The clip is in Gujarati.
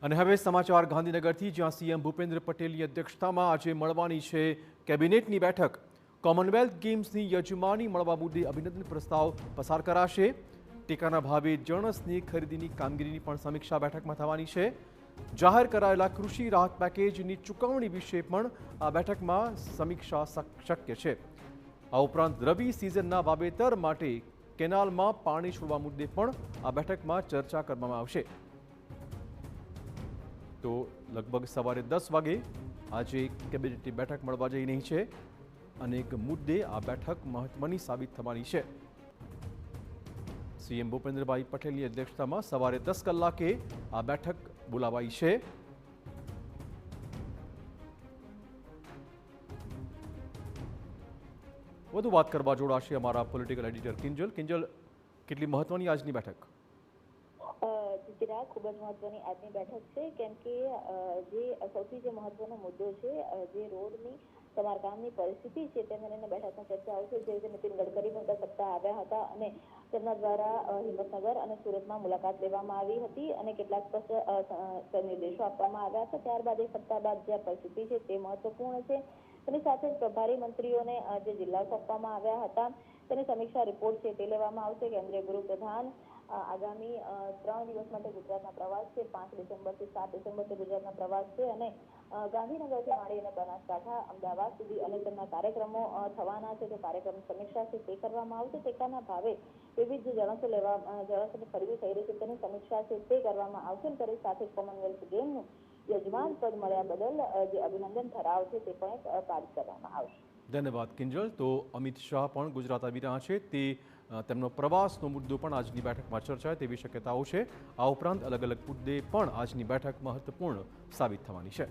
અને હવે સમાચાર ગાંધીનગરથી, જ્યાં સીએમ ભૂપેન્દ્ર પટેલની અધ્યક્ષતામાં આજે મળવાની છે કેબિનેટની બેઠક। કોમનવેલ્થ ગેમ્સની યજમાની મળવા મુદ્દે અભિનંદન પ્રસ્તાવ પસાર કરાશે। ટેકાના ભાવે જણસની ખરીદીની કામગીરીની પણ સમીક્ષા બેઠકમાં થવાની છે। જાહેર કરાયેલા કૃષિ રાહત પેકેજની ચૂકવણી વિશે પણ આ બેઠકમાં સમીક્ષા શક્ય છે। આ ઉપરાંત રવિ સિઝનના વાવેતર માટે કેનાલમાં પાણી છોડવા મુદ્દે પણ આ બેઠકમાં ચર્ચા કરવામાં આવશે। તો લગભગ સવારે 10 વાગે આજે કેબિનેટની બેઠક મળવા જઈ રહી છે। અનેક મુદ્દે આ બેઠક મહત્વની સાબિત થવાની છે। સીએમ ભૂપેન્દ્રભાઈ પટેલની અધ્યક્ષતામાં સવારે 10 કલાકે આ બેઠક બોલાવાઈ છે। વધુ વાત કરવા જોડાશે અમારા પોલિટિકલ એડિટર કિંજલ। કેટલી મહત્વની આજની બેઠક? ખૂબ જ મહત્વની આજની બેઠક છે, કેમ કે સૌથી મહત્વનો મુદ્દો છે જે રોડની સમારકામની પરિસ્થિતિ છે તેને લઈને બેઠકમાં ચર્ચા આવશે। જે રીતે નીતિન ગડકરી પણ સત્તા આવ્યા હતા અને તેમના દ્વારા હિંમતનગર અને સુરતમાં મુલાકાત લેવામાં આવી હતી અને કેટલાક નિર્દેશો આપવામાં આવ્યા હતા। ત્યારબાદ એક સપ્તાહ બાદ જે પરિસ્થિતિ છે તે મહત્વપૂર્ણ છે। તેની સાથે જ પ્રભારી મંત્રીઓને જે જિલ્લા સોંપવામાં આવ્યા હતા તેની સમીક્ષા રિપોર્ટ છે તે લેવામાં આવશે। કેન્દ્રીય ગૃહપ્રધાન આગામી 3 દિવસ માટે ગુજરાતના પ્રવાસ છે। 5 ડિસેમ્બરથી 7 ડિસેમ્બર ગુજરાતના પ્રવાસ છે અને ગાંધીનગરથી માંડી અને બનાસકાંઠા, અમદાવાદ સુધી અને તેમના કાર્યક્રમો થવાના છે। તો કાર્યક્રમની સમીક્ષા છે તે કરવામાં આવશે। ટેકાના ભાવે વિવિધ જણસોની ખરીદી થઈ રહી છે તેની સમીક્ષા છે તે કરવામાં આવશે। તેની સાથે કોમનવેલ્થ ગેમનું યજમાન પદ મળ્યા બદલ જે અભિનંદન ઠરાવ છે તે પણ પારિત કરવામાં આવશે। ધન્યવાદ કિંજલ। તો અમિત શાહ પણ ગુજરાત આવી રહ્યા છે, તેમનો પ્રવાસનો મુદ્દો પણ આજની બેઠકમાં ચર્ચાય તેવી શક્યતાઓ છે। આ ઉપરાંત અલગ અલગ મુદ્દે પણ આજની બેઠક મહત્વપૂર્ણ સાબિત થવાની છે।